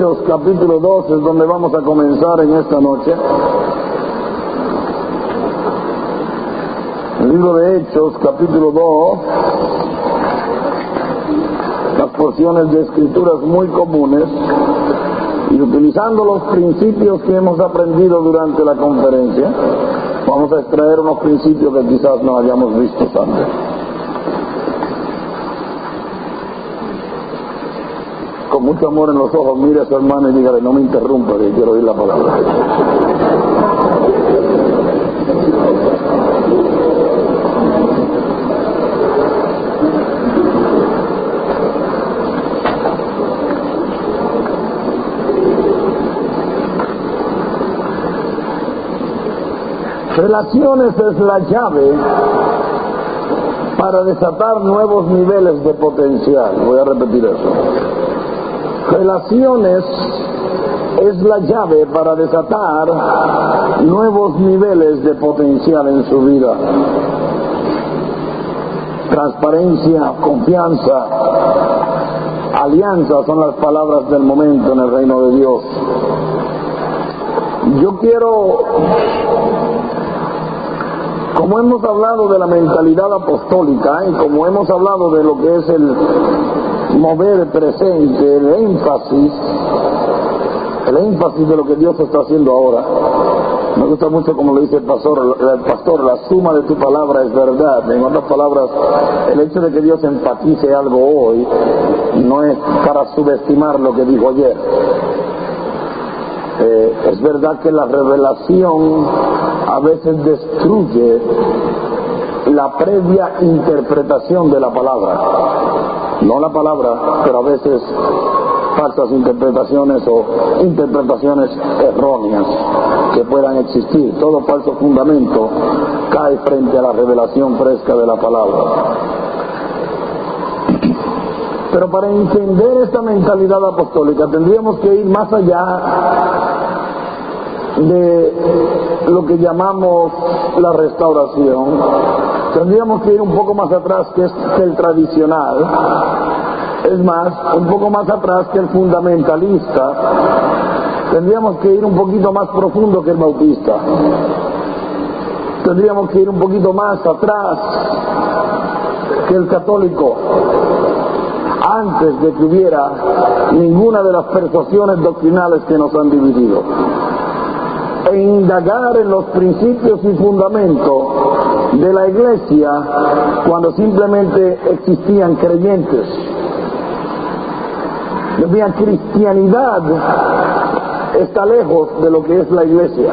Hechos capítulo 2 es donde vamos a comenzar en esta noche. El libro de Hechos capítulo 2, las porciones de escrituras muy comunes, y utilizando los principios que hemos aprendido durante la conferencia, vamos a extraer unos principios que quizás no hayamos visto antes. Con mucho amor en los ojos, mire a su hermano y dígale: no me interrumpa, que quiero oír la palabra. Relaciones es la llave para desatar nuevos niveles de potencial. Voy a repetir eso. Relaciones es la llave para desatar nuevos niveles de potencial en su vida. Transparencia, confianza, alianza son las palabras del momento en el reino de Dios. Yo quiero, como hemos hablado de la mentalidad apostólica y como hemos hablado de lo que es el mover presente, el énfasis de lo que Dios está haciendo ahora. Me gusta mucho como le dice el pastor, la suma de tu palabra es verdad. En otras palabras, el hecho de que Dios enfatice algo hoy no es para subestimar lo que dijo ayer. Es verdad que la revelación a veces destruye la previa interpretación de la palabra. No la palabra, pero a veces falsas interpretaciones o interpretaciones erróneas que puedan existir. Todo falso fundamento cae frente a la revelación fresca de la palabra. Pero para entender esta mentalidad apostólica tendríamos que ir más allá de lo que llamamos la restauración. Tendríamos que ir un poco más atrás que el tradicional, es más, un poco más atrás que el fundamentalista. Tendríamos que ir un poquito más profundo que el bautista. Tendríamos que ir un poquito más atrás que el católico, antes de que hubiera ninguna de las persuasiones doctrinales que nos han dividido, e indagar en los principios y fundamentos de la iglesia cuando simplemente existían creyentes. La cristianidad está lejos de lo que es la iglesia.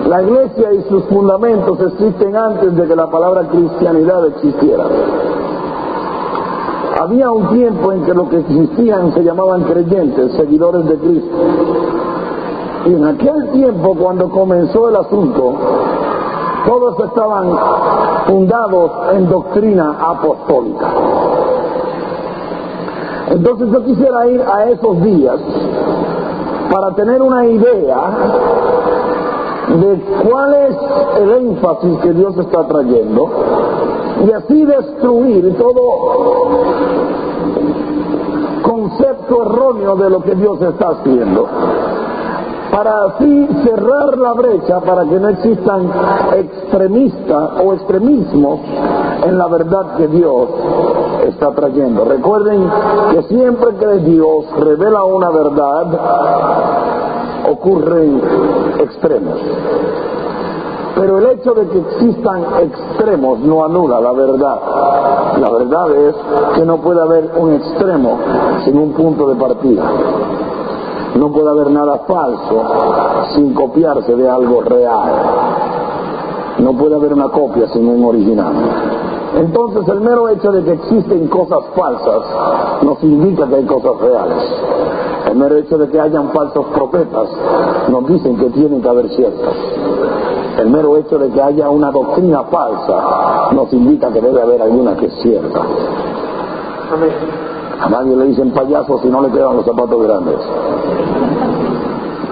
La iglesia y sus fundamentos existen antes de que la palabra cristianidad existiera. Había un tiempo en que lo que existían se llamaban creyentes, seguidores de Cristo. Y en aquel tiempo, cuando comenzó el asunto, todos estaban fundados en doctrina apostólica. Entonces yo quisiera ir a esos días para tener una idea de cuál es el énfasis que Dios está trayendo y así destruir todo concepto erróneo de lo que Dios está haciendo, para así cerrar la brecha para que no existan extremistas o extremismos en la verdad que Dios está trayendo. Recuerden que siempre que Dios revela una verdad, ocurren extremos. Pero el hecho de que existan extremos no anula la verdad. La verdad es que no puede haber un extremo sin un punto de partida. No puede haber nada falso sin copiarse de algo real. No puede haber una copia sin un original. Entonces el mero hecho de que existen cosas falsas nos indica que hay cosas reales. El mero hecho de que hayan falsos profetas nos dicen que tienen que haber ciertos. El mero hecho de que haya una doctrina falsa nos indica que debe haber alguna que es cierta. Amén. A nadie le dicen payaso si no le quedan los zapatos grandes.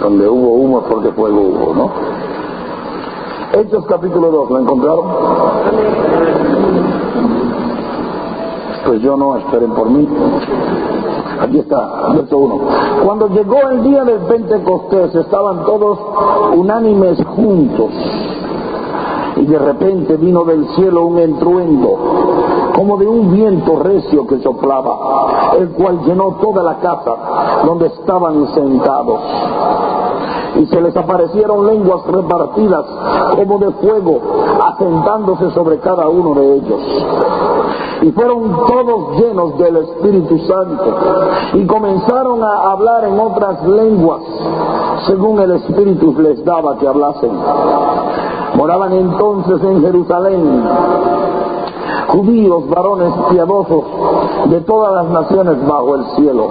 Donde hubo humo es porque fuego hubo, ¿no? Hechos capítulo 2, ¿lo encontraron? Pues yo no, esperen por mí. Aquí está, verso 1. Cuando llegó el día del Pentecostés, estaban todos unánimes juntos. Y de repente vino del cielo un estruendo, como de un viento recio que soplaba, el cual llenó toda la casa donde estaban sentados. Y se les aparecieron lenguas repartidas como de fuego, asentándose sobre cada uno de ellos. Y fueron todos llenos del Espíritu Santo, y comenzaron a hablar en otras lenguas, según el Espíritu les daba que hablasen. Moraban entonces en Jerusalén judíos, varones piadosos de todas las naciones bajo el cielo.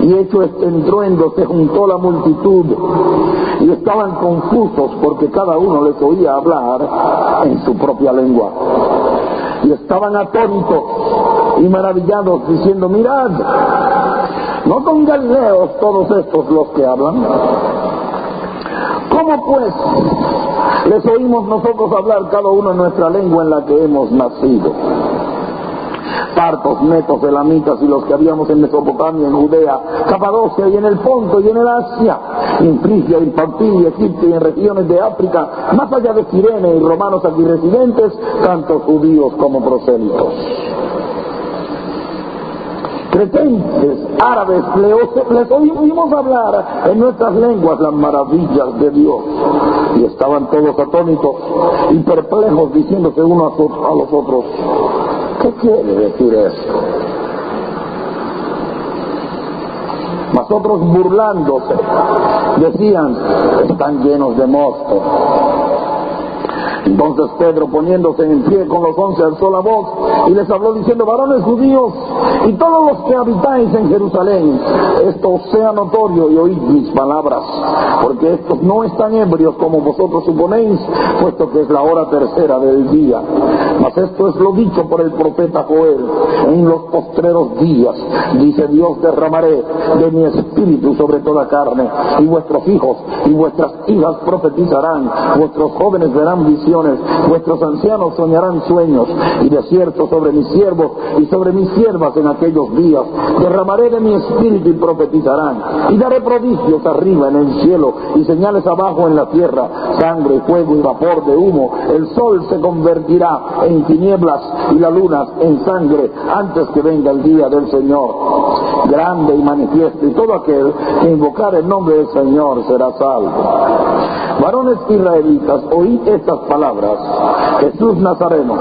Y hecho este estruendo, se juntó la multitud, y estaban confusos porque cada uno les oía hablar en su propia lengua. Y estaban atónitos y maravillados, diciendo: mirad, ¿no son galileos todos estos los que hablan? ¿Cómo pues les oímos nosotros hablar cada uno en nuestra lengua en la que hemos nacido? Partos, metos, elamitas y los que habíamos en Mesopotamia, en Judea, Capadocia y en el Ponto y en el Asia, en Frigia y Pamfilia, Egipto y en regiones de África, más allá de Cirene, y romanos aquí residentes, tanto judíos como prosélitos. Cretenses, árabes, les oímos hablar en nuestras lenguas las maravillas de Dios. Y estaban todos atónitos y perplejos, diciéndose unos a los otros: ¿qué quiere decir esto? Mas otros, burlándose, decían: están llenos de mosto. Entonces Pedro, poniéndose en pie con los 11, alzó la voz y les habló diciendo: varones judíos y todos los que habitáis en Jerusalén, esto os sea notorio y oíd mis palabras, porque estos no están ebrios como vosotros suponéis, puesto que es la hora tercera del día. Mas esto es lo dicho por el profeta Joel: en los postreros días, dice Dios, derramaré de mi espíritu sobre toda carne, y vuestros hijos y vuestras hijas profetizarán, vuestros jóvenes verán visiones, vuestros ancianos soñarán sueños, y de cierto sobre mis siervos y sobre mis siervas en aquellos días derramaré de mi espíritu y profetizarán, y daré prodigios arriba en el cielo y señales abajo en la tierra, sangre, fuego y vapor de humo. El sol se convertirá en tinieblas y la luna en sangre antes que venga el día del Señor grande y manifiesto, y todo aquel que invocar el nombre del Señor será salvo. Varones israelitas, oíd estas palabras: Jesús Nazareno,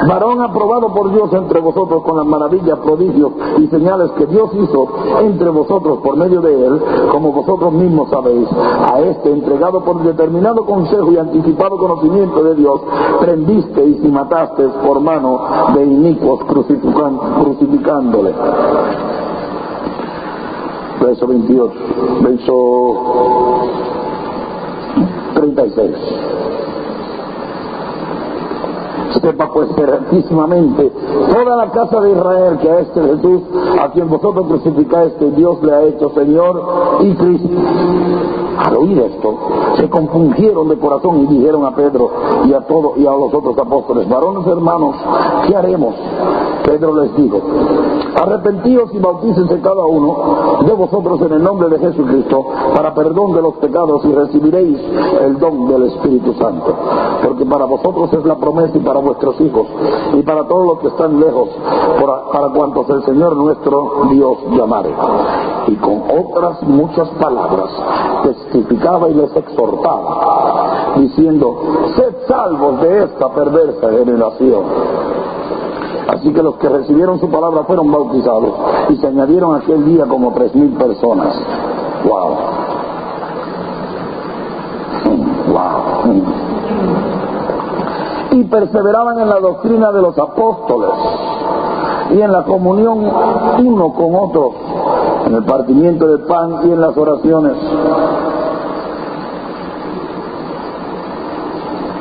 varón aprobado por Dios entre vosotros con las maravillas, prodigios y señales que Dios hizo entre vosotros por medio de él, como vosotros mismos sabéis. A este, entregado por determinado consejo y anticipado conocimiento de Dios, prendisteis y matasteis por mano de inicuos, crucificándole. Verso 28, verso 36. Sepa pues certísimamente toda la casa de Israel que a este Jesús, a quien vosotros crucificáis, que Dios le ha hecho Señor y Cristo. Al oír esto, se compungieron de corazón y dijeron a Pedro y a los otros apóstoles: varones hermanos, ¿qué haremos? Pedro les dijo: arrepentíos y bautícense cada uno de vosotros en el nombre de Jesucristo para perdón de los pecados, y recibiréis el don del Espíritu Santo, porque para vosotros es la promesa, y para vuestros hijos y para todos los que están lejos, para cuantos el Señor nuestro Dios llamare. Y con otras muchas palabras testificaba y les exhortaba, diciendo: sed salvos de esta perversa generación. Así que los que recibieron su palabra fueron bautizados, y se añadieron aquel día como 3,000 personas. ¡Wow! ¡Wow! Y perseveraban en la doctrina de los apóstoles y en la comunión uno con otro, en el partimiento del pan y en las oraciones.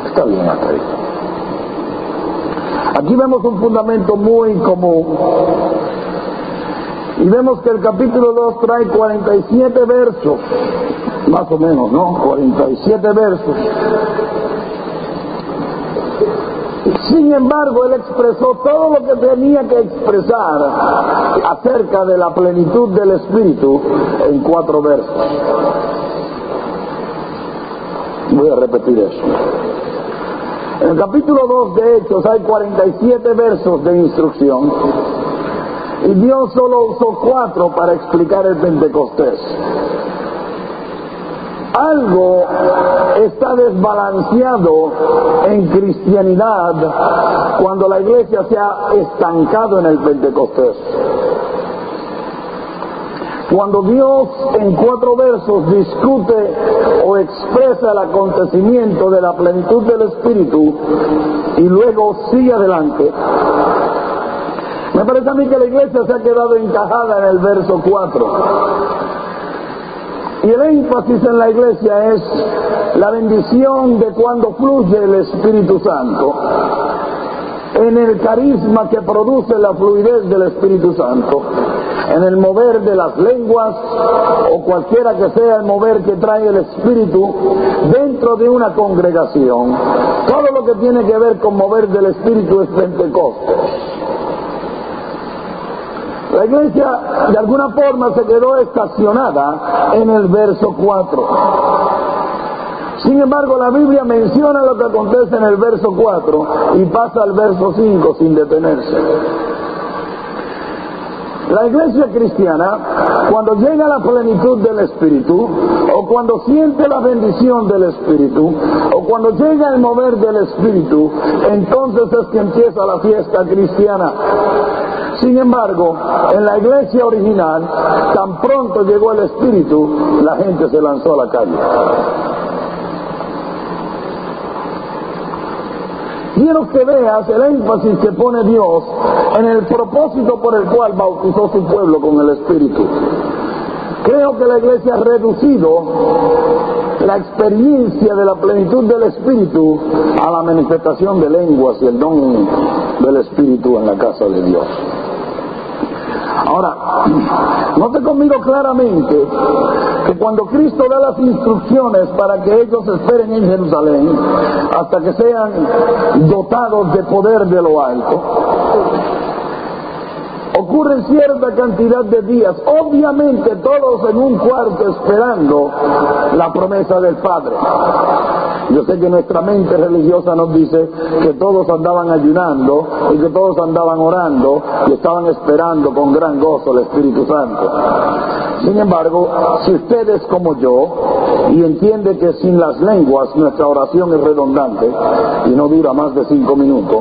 Está bien hasta ahí. Aquí vemos un fundamento muy común, y vemos que el capítulo 2 trae 47 versos, más o menos, ¿no? 47 versos. Sin embargo, él expresó todo lo que tenía que expresar acerca de la plenitud del Espíritu en 4 versos. Voy a repetir eso. En el capítulo 2 de Hechos hay 47 versos de instrucción y Dios solo usó 4 para explicar el Pentecostés. Algo está desbalanceado en cristianidad cuando la iglesia se ha estancado en el Pentecostés. Cuando Dios en 4 versos discute o expresa el acontecimiento de la plenitud del Espíritu y luego sigue adelante, me parece a mí que la iglesia se ha quedado encajada en el verso 4. Y el énfasis en la iglesia es la bendición de cuando fluye el Espíritu Santo, en el carisma que produce la fluidez del Espíritu Santo, en el mover de las lenguas o cualquiera que sea el mover que trae el Espíritu dentro de una congregación. Todo lo que tiene que ver con mover del Espíritu es Pentecostés. La iglesia de alguna forma se quedó estacionada en el verso 4. Sin embargo, la Biblia menciona lo que acontece en el verso 4 y pasa al verso 5 sin detenerse. La iglesia cristiana, cuando llega a la plenitud del Espíritu, o cuando siente la bendición del Espíritu, o cuando llega el mover del Espíritu, entonces es que empieza la fiesta cristiana. Sin embargo, en la iglesia original, tan pronto llegó el Espíritu, la gente se lanzó a la calle. Quiero que veas el énfasis que pone Dios en el propósito por el cual bautizó su pueblo con el Espíritu. Creo que la iglesia ha reducido la experiencia de la plenitud del Espíritu a la manifestación de lenguas y el don del Espíritu en la casa de Dios. Ahora, note conmigo claramente que cuando Cristo da las instrucciones para que ellos esperen en Jerusalén hasta que sean dotados de poder de lo alto, ocurren cierta cantidad de días, obviamente todos en un cuarto esperando la promesa del Padre. Yo sé que nuestra mente religiosa nos dice que todos andaban ayunando y que todos andaban orando y estaban esperando con gran gozo el Espíritu Santo. Sin embargo, si usted es como yo y entiende que sin las lenguas nuestra oración es redundante y no dura más de 5 minutos,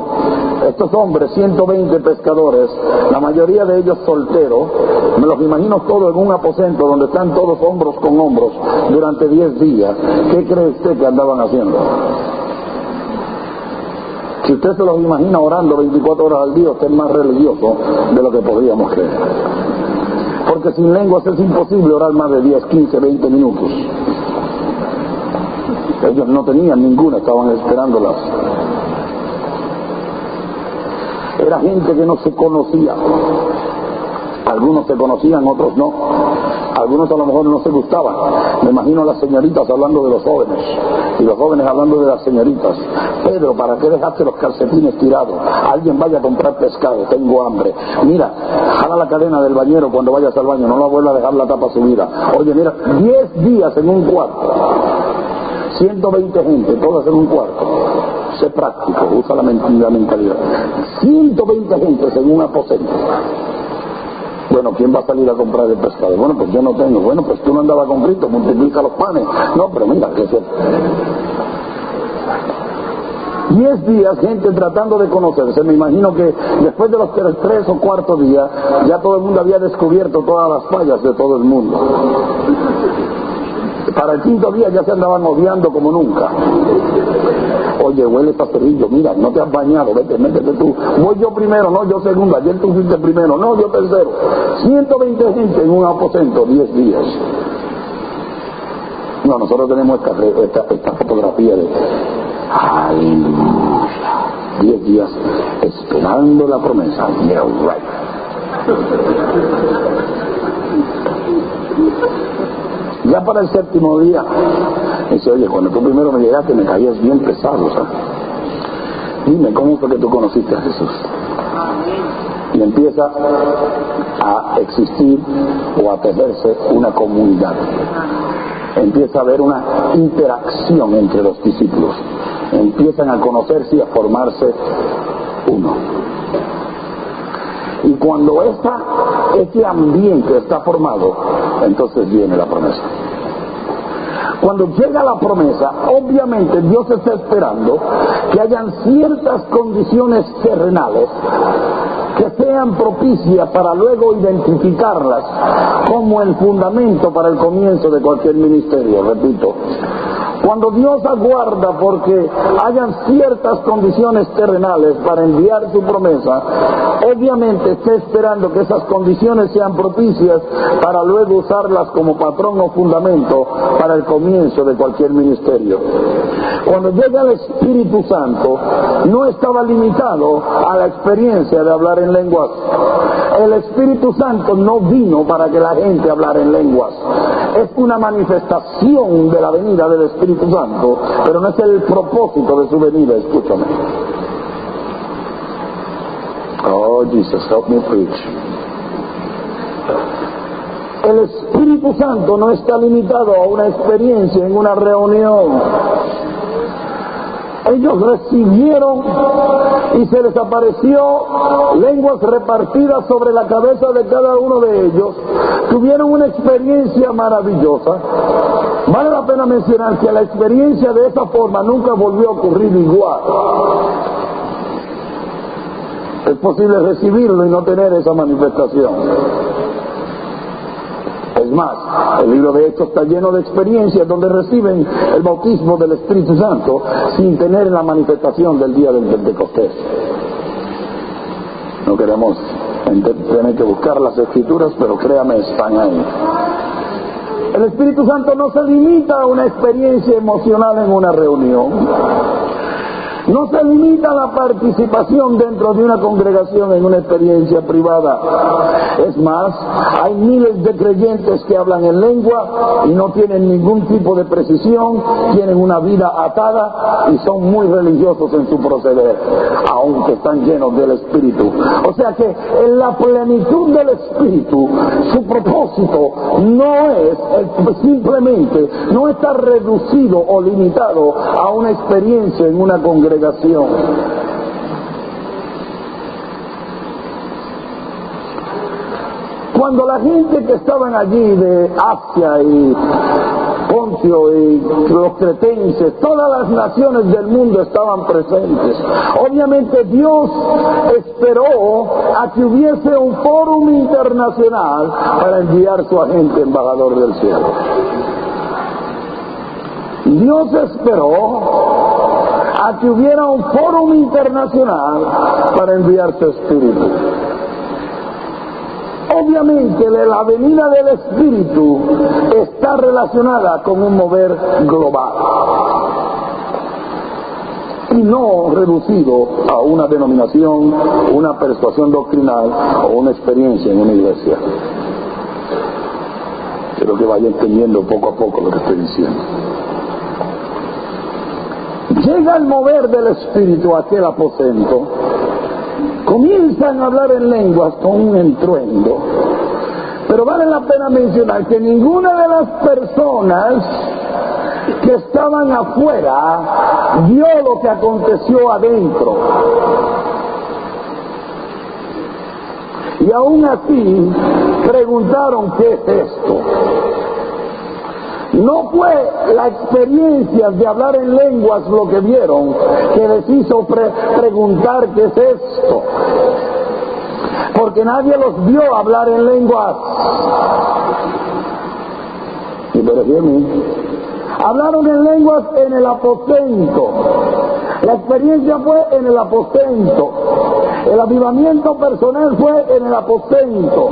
estos hombres, 120 pescadores, la mayoría de ellos solteros, me los imagino todos en un aposento donde están todos hombros con hombros durante 10 días. ¿Qué cree usted que andaban haciendo? Si usted se los imagina orando 24 horas al día, usted es más religioso de lo que podríamos creer. Porque sin lenguas es imposible orar más de 10, 15, 20 minutos. Ellos no tenían ninguna, estaban esperándolas. Era gente que no se conocía. Algunos se conocían, otros no. Algunos a lo mejor no se gustaban. Me imagino a las señoritas hablando de los jóvenes y los jóvenes hablando de las señoritas. Pedro, ¿para qué dejaste los calcetines tirados? Alguien vaya a comprar pescado, tengo hambre. Mira, jala la cadena del bañero cuando vayas al baño, no la vuelva a dejar la tapa subida. Oye, mira, 10 días en un cuarto, 120 gente, todas en un cuarto. Sé práctico, usa la mentalidad. 120 gentes en un aposento. Bueno, ¿quién va a salir a comprar el pescado? Bueno, pues yo no tengo. Bueno, pues tú no andabas con Cristo, multiplica los panes. No, pero mira, que se... 10 días, gente tratando de conocerse. Me imagino que después de los 3 o 4 días, ya todo el mundo había descubierto todas las fallas de todo el mundo. Para el 5.º día ya se andaban odiando como nunca. Oye, huele a cerillo, mira, no te has bañado, vete, métete tú. Voy yo primero, no, yo segundo, ayer tú fuiste primero, no, yo tercero. 120 gente en un aposento, 10 días. No, nosotros tenemos esta fotografía de... ¡Aleluya! 10 días esperando la promesa. Yeah, right. Ya para el 7.º día, dice, oye, cuando tú primero me llegaste me caías bien pesado, ¿sabes? Dime, ¿cómo fue que tú conociste a Jesús? Y empieza a existir o a tejerse una comunidad. Empieza a haber una interacción entre los discípulos. Empiezan a conocerse y a formarse uno. Y cuando ese ambiente está formado, entonces viene la promesa. Cuando llega la promesa, obviamente Dios está esperando que hayan ciertas condiciones terrenales que sean propicias para luego identificarlas como el fundamento para el comienzo de cualquier ministerio. Repito, cuando Dios aguarda porque hayan ciertas condiciones terrenales para enviar su promesa, obviamente está esperando que esas condiciones sean propicias para luego usarlas como patrón o fundamento para el comienzo de cualquier ministerio. Cuando llega el Espíritu Santo, no estaba limitado a la experiencia de hablar en lenguas. El Espíritu Santo no vino para que la gente hablara en lenguas. Es una manifestación de la venida del Espíritu Santo, pero no es el propósito de su venida. Escúchame. Oh, Jesus, help me preach. El Espíritu Santo no está limitado a una experiencia en una reunión. Ellos recibieron y se les apareció lenguas repartidas sobre la cabeza de cada uno de ellos. Tuvieron una experiencia maravillosa. Vale la pena mencionar que la experiencia de esa forma nunca volvió a ocurrir igual. Es posible recibirlo y no tener esa manifestación. Es más, el libro de Hechos está lleno de experiencias donde reciben el bautismo del Espíritu Santo sin tener la manifestación del día del Pentecostés. No queremos tener que buscar las Escrituras, pero créame, están ahí. El Espíritu Santo no se limita a una experiencia emocional en una reunión. No se limita a la participación dentro de una congregación en una experiencia privada. Es más, hay miles de creyentes que hablan en lengua y no tienen ningún tipo de precisión, tienen una vida atada y son muy religiosos en su proceder, aunque están llenos del Espíritu. O sea que en la plenitud del Espíritu, su propósito no es simplemente, no está reducido o limitado a una experiencia en una congregación. Cuando la gente que estaban allí de Asia y Pontio y los cretenses, todas las naciones del mundo estaban presentes. Obviamente Dios esperó a que hubiese un fórum internacional para enviar su agente embajador del cielo. Dios esperó a que hubiera un fórum internacional para enviar su Espíritu. Obviamente la venida del Espíritu está relacionada con un mover global y no reducido a una denominación, una persuasión doctrinal o una experiencia en una iglesia. Quiero que vaya entendiendo poco a poco lo que estoy diciendo. Llega el mover del Espíritu a aquel aposento, comienzan a hablar en lenguas con un estruendo, pero vale la pena mencionar que ninguna de las personas que estaban afuera vio lo que aconteció adentro. Y aún así preguntaron: ¿qué es esto? No fue la experiencia de hablar en lenguas lo que vieron que les hizo preguntar qué es esto, porque nadie los vio hablar en lenguas. ¿Y pero hablaron en lenguas en el aposento. La experiencia fue en el aposento. El avivamiento personal fue en el aposento.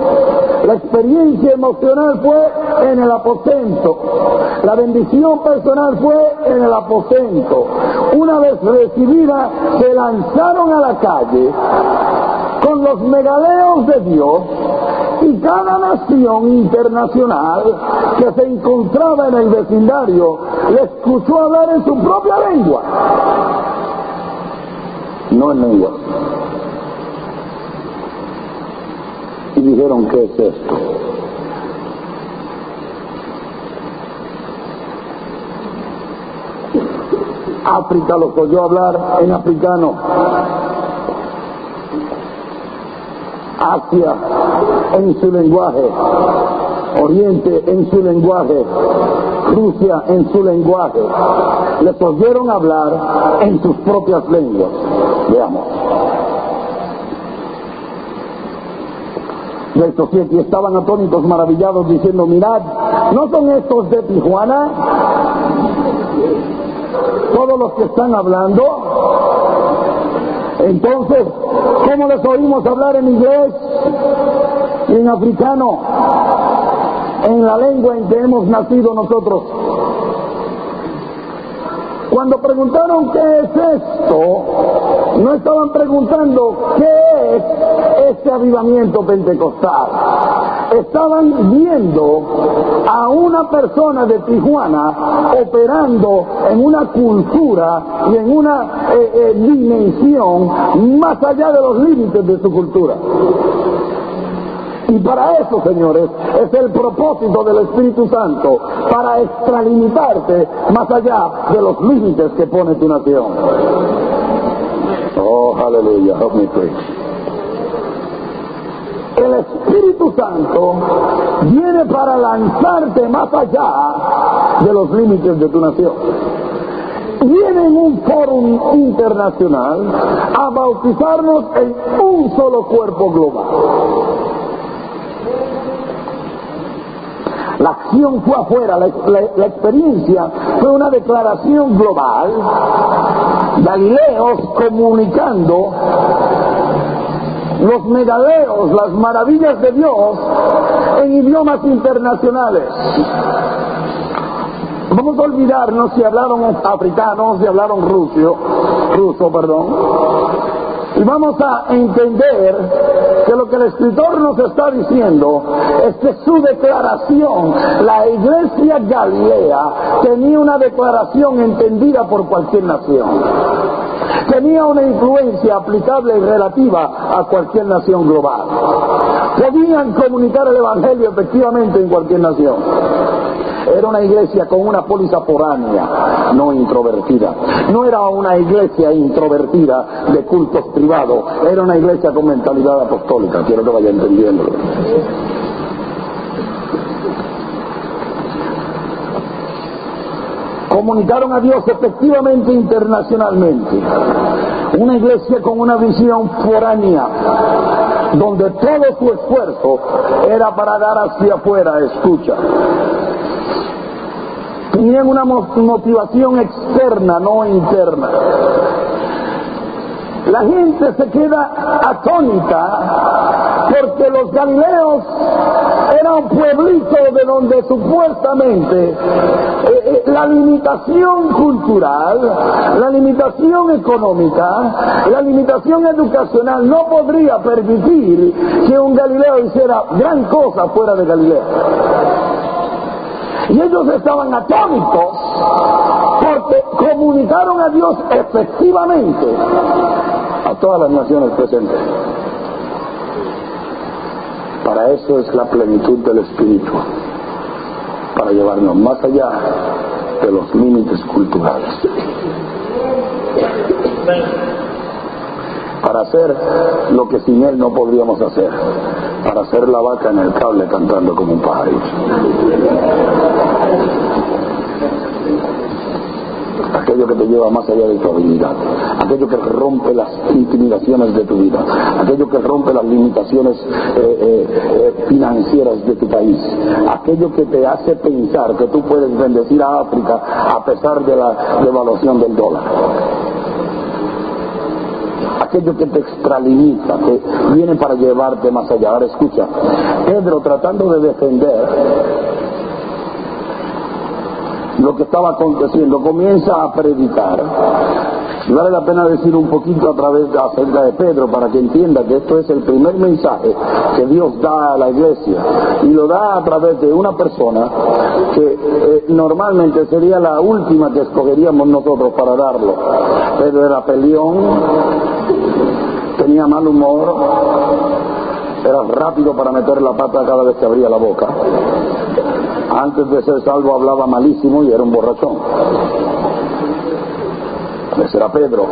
La experiencia emocional fue en el aposento. La bendición personal fue en el aposento. Una vez recibida, se lanzaron a la calle con los megaleos de Dios, y cada nación internacional que se encontraba en el vecindario le escuchó hablar en su propia lengua, no en lengua. Y dijeron, ¿qué es esto? África los oyó hablar en africano, Asia en su lenguaje, Oriente en su lenguaje, Rusia en su lenguaje. Les oyeron hablar en sus propias lenguas. Veamos. Verso 7, y estaban atónitos, maravillados, diciendo, mirad, ¿no son estos de Tijuana todos los que están hablando? Entonces, ¿cómo les oímos hablar en inglés y en africano, en la lengua en que hemos nacido nosotros? Cuando preguntaron qué es esto, no estaban preguntando qué es este avivamiento pentecostal. Estaban viendo a una persona de Tijuana operando en una cultura y en una dimensión más allá de los límites de su cultura. Y para eso, señores, es el propósito del Espíritu Santo, para extralimitarte más allá de los límites que pone tu nación. Oh, aleluya, help me preach. El Espíritu Santo viene para lanzarte más allá de los límites de tu nación. Viene en un foro internacional a bautizarnos en un solo cuerpo global. La acción fue afuera, la experiencia fue una declaración global, galileos comunicando los megaleos, las maravillas de Dios en idiomas internacionales. Vamos a olvidarnos si hablaron africano, si hablaron ruso, y vamos a entender que lo que el escritor nos está diciendo es que su declaración, la iglesia galilea, tenía una declaración entendida por cualquier nación. Tenía una influencia aplicable y relativa a cualquier nación global. Podían comunicar el evangelio efectivamente en cualquier nación. Era una iglesia con una póliza foránea, no introvertida. No era una iglesia introvertida de cultos privados, era una iglesia con mentalidad apostólica. Quiero que vaya entendiéndolo. Comunicaron a Dios efectivamente internacionalmente. Una iglesia con una visión foránea, donde todo su esfuerzo era para dar hacia afuera, escucha. Tenían una motivación externa, no interna. La gente se queda atónita porque los galileos eran un pueblito de donde supuestamente la limitación cultural, la limitación económica, la limitación educacional no podría permitir que un galileo hiciera gran cosa fuera de Galilea. Y ellos estaban atónitos porque comunicaron a Dios efectivamente a todas las naciones presentes. Para eso es la plenitud del Espíritu, para llevarnos más allá de los límites culturales, para hacer lo que sin Él no podríamos hacer, para hacer la vaca en el cable cantando como un pajarito. Aquello que te lleva más allá de tu habilidad, aquello que rompe las intimidaciones de tu vida, aquello que rompe las limitaciones financieras de tu país, aquello que te hace pensar que tú puedes bendecir a África a pesar de la devaluación del dólar. Aquello que te extralimita, que viene para llevarte más allá. Ahora escucha, Pedro, tratando de defender lo que estaba aconteciendo, comienza a predicar. Vale la pena decir un poquito acerca de Pedro para que entienda que esto es el primer mensaje que Dios da a la iglesia, y lo da a través de una persona que normalmente sería la última que escogeríamos nosotros para darlo. Pedro era peleón, tenía mal humor, era rápido para meter la pata cada vez que abría la boca. Antes de ser salvo hablaba malísimo y era un borrachón. Ese era Pedro.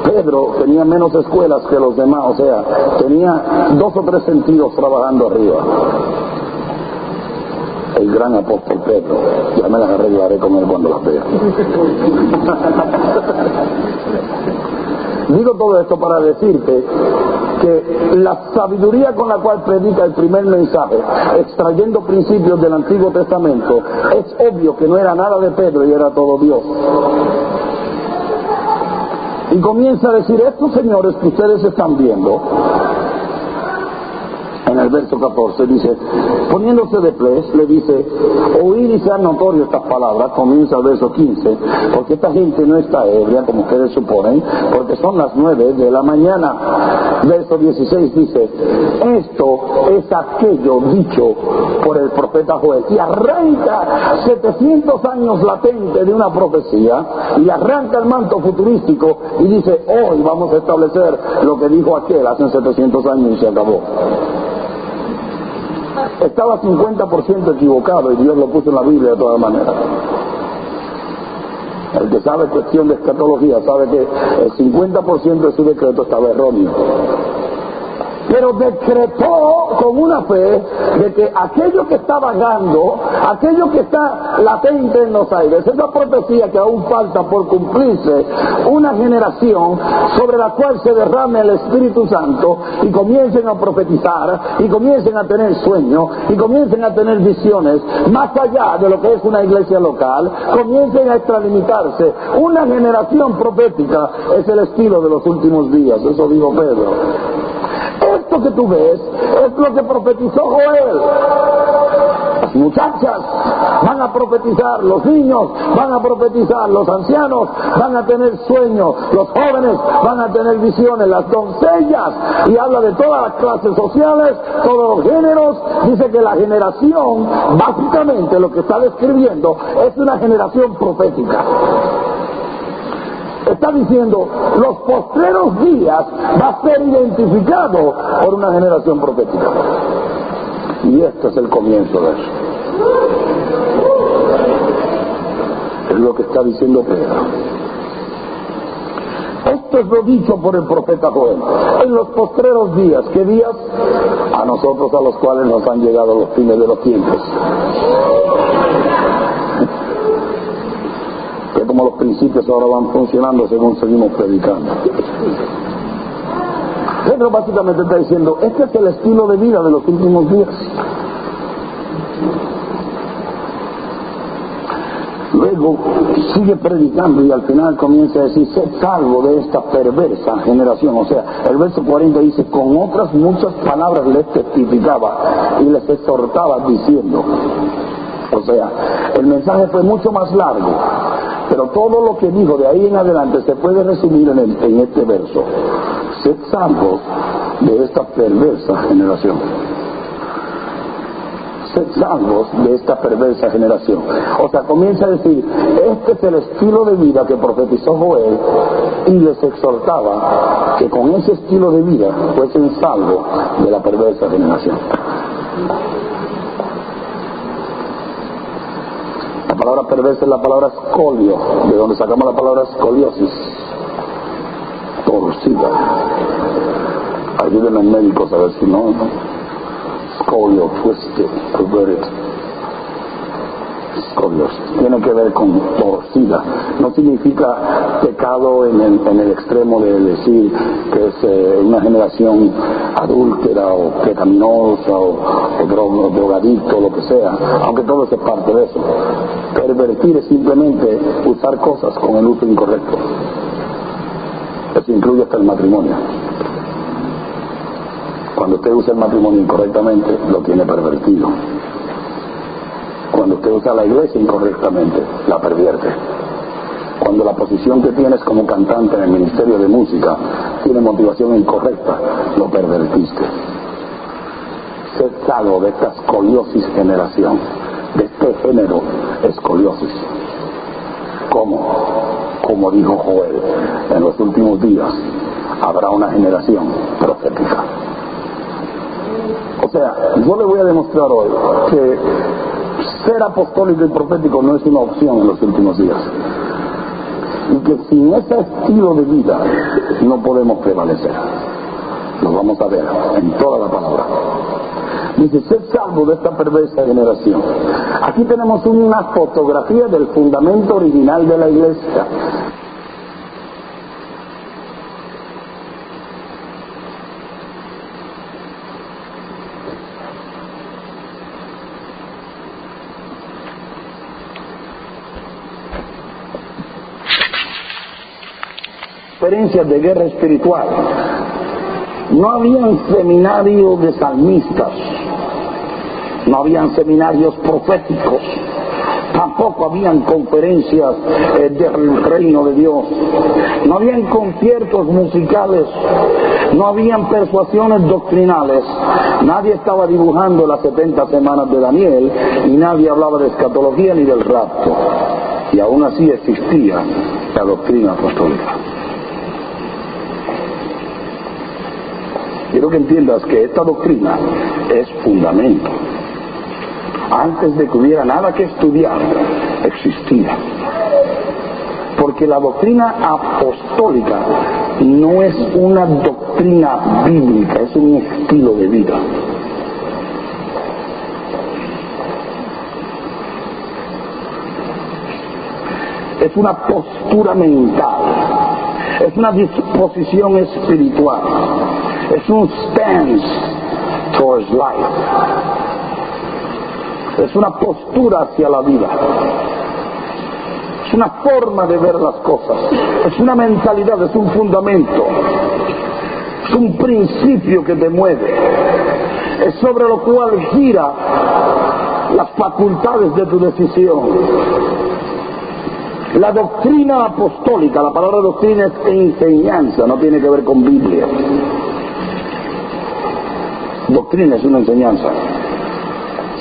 Pedro tenía menos escuelas que los demás, o sea, tenía 2 o 3 sentidos trabajando arriba. El gran apóstol Pedro, ya me las arreglaré con él cuando las vea. Digo todo esto para decirte que la sabiduría con la cual predica el primer mensaje, extrayendo principios del Antiguo Testamento, es obvio que no era nada de Pedro y era todo Dios. Y comienza a decir, estos señores que ustedes están viendo, en el verso 14 dice, poniéndose de pie, le dice, oír y sean notorios estas palabras. Comienza el verso 15, porque esta gente no está ebria, como ustedes suponen, porque son las 9 de la mañana. Verso 16 dice, esto es aquello dicho por el profeta Joel, y arranca 700 años latente de una profecía, y arranca el manto futurístico, y dice, hoy vamos a establecer lo que dijo aquel hace 700 años y se acabó. Estaba 50% equivocado y Dios lo puso en la Biblia de todas maneras. El que sabe cuestión de escatología sabe que el 50% de su decreto estaba erróneo. Pero decretó con una fe de que aquello que está vagando, aquello que está latente en los aires, esa profecía que aún falta por cumplirse, una generación sobre la cual se derrame el Espíritu Santo y comiencen a profetizar, y comiencen a tener sueños, y comiencen a tener visiones, más allá de lo que es una iglesia local, comiencen a extralimitarse. Una generación profética es el estilo de los últimos días, eso dijo Pedro. Esto que tú ves es lo que profetizó Joel. Las muchachas van a profetizar, los niños van a profetizar, los ancianos van a tener sueños, los jóvenes van a tener visiones, las doncellas, y habla de todas las clases sociales, todos los géneros. Dice que la generación, básicamente lo que está describiendo es una generación profética. Está diciendo, los postreros días va a ser identificado por una generación profética. Y este es el comienzo de eso. Es lo que está diciendo Pedro. Esto es lo dicho por el profeta Joel. En los postreros días, ¿qué días? A nosotros, a los cuales nos han llegado los fines de los tiempos. Que como los principios ahora van funcionando según seguimos predicando. Pedro básicamente está diciendo, este es el estilo de vida de los últimos días. Luego sigue predicando y al final comienza a decir, sed salvo de esta perversa generación. O sea, el verso 40 dice, con otras muchas palabras les testificaba y les exhortaba diciendo. O sea, el mensaje fue mucho más largo, pero todo lo que dijo de ahí en adelante se puede resumir en este verso. Sed salvos de esta perversa generación. Sed salvos de esta perversa generación. O sea, comienza a decir, este es el estilo de vida que profetizó Joel, y les exhortaba que con ese estilo de vida fuesen salvos de la perversa generación. La palabra perversa es la palabra escolio, de donde sacamos la palabra escoliosis, torcida. Ayúdenme médicos a ver si no. Escolio, twisted, perverted. Escolios. Tiene que ver con torcida. No significa pecado en el extremo de decir que es una generación adúltera o pecaminosa o drogadicto o lo que sea, aunque todo eso es parte de eso. Pervertir es simplemente usar cosas con el uso incorrecto. Eso incluye hasta el matrimonio. Cuando usted usa el matrimonio incorrectamente, lo tiene pervertido. Cuando usted usa la iglesia incorrectamente, la pervierte. Cuando la posición que tienes como cantante en el ministerio de música tiene motivación incorrecta, lo pervertiste. Sed salvo de esta escoliosis generación, de este género escoliosis. ¿Cómo? Como dijo Joel, en los últimos días habrá una generación profética. O sea, yo le voy a demostrar hoy que ser apostólico y profético no es una opción en los últimos días. Y que sin ese estilo de vida no podemos prevalecer. Lo vamos a ver en toda la palabra. Dice, ser salvo de esta perversa generación. Aquí tenemos una fotografía del fundamento original de la iglesia. Experiencias de guerra espiritual. No habían seminarios de salmistas, no habían seminarios proféticos, tampoco habían conferencias del reino de Dios, no habían conciertos musicales, no habían persuasiones doctrinales, nadie estaba dibujando las 70 semanas de Daniel y nadie hablaba de escatología ni del rapto, y aún así existía la doctrina apostólica. Quiero que entiendas que esta doctrina es fundamento. Antes de que hubiera nada que estudiar, existía. Porque la doctrina apostólica no es una doctrina bíblica, es un estilo de vida. Es una postura mental, es una disposición espiritual. Es un stance towards life. Es una postura hacia la vida. Es una forma de ver las cosas. Es una mentalidad, es un fundamento. Es un principio que te mueve. Es sobre lo cual gira las facultades de tu decisión. La doctrina apostólica, la palabra doctrina es enseñanza, no tiene que ver con Biblia. Doctrina es una enseñanza,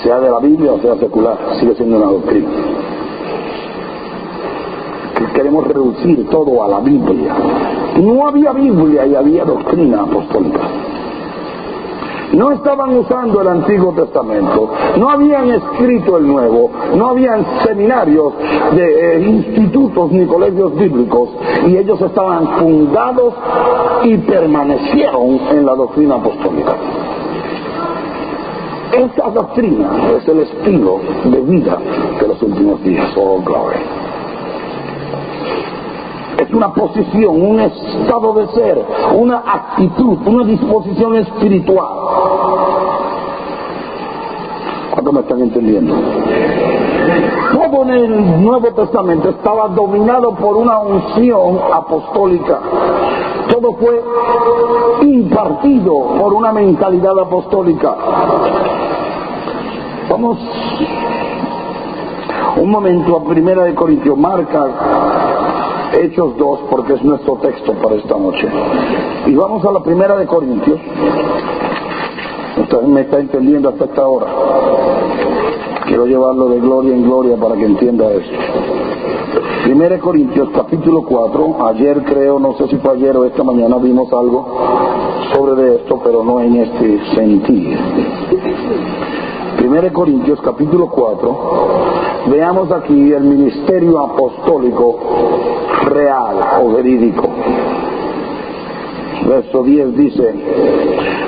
sea de la Biblia o sea secular, sigue siendo una doctrina. Queremos reducir todo a la Biblia. No había Biblia y había doctrina apostólica. No estaban usando el Antiguo Testamento, no habían escrito el Nuevo, no habían seminarios de institutos ni colegios bíblicos, y ellos estaban fundados y permanecieron en la doctrina apostólica. Esa doctrina es el estilo de vida de los últimos días. Oh, glory. Es una posición, un estado de ser, una actitud, una disposición espiritual. ¿Cuánto me están entendiendo? Todo en el Nuevo Testamento estaba dominado por una unción apostólica. Todo fue impartido por una mentalidad apostólica. Vamos un momento a 1 Corintios, marca Hechos 2 porque es nuestro texto para esta noche. Y vamos a la 1 Corintios. Usted me está entendiendo hasta esta hora. Quiero llevarlo de gloria en gloria para que entienda esto. 1 Corintios capítulo 4, ayer creo, no sé si fue ayer o esta mañana vimos algo sobre esto, pero no en este sentido. 1 Corintios capítulo 4, veamos aquí el ministerio apostólico real o verídico. Verso 10 dice,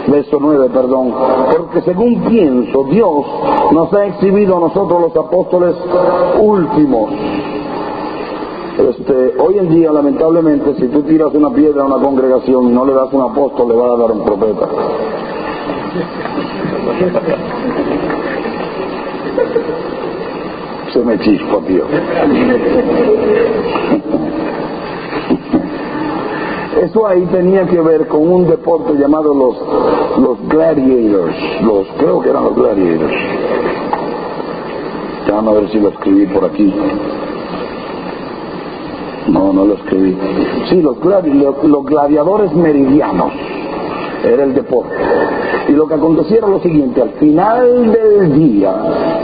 verso 9, perdón, porque según pienso, Dios nos ha exhibido a nosotros los apóstoles últimos. Hoy en día, lamentablemente, si tú tiras una piedra a una congregación y no le das un apóstol, le vas a dar un profeta. Se me chispa, tío. Eso ahí tenía que ver con un deporte llamado los gladiators. Creo que eran los gladiators. Déjame a ver si lo escribí por aquí. No lo escribí. Sí, los gladiadores meridianos. Era el deporte. Y lo que acontecía era lo siguiente: al final del día,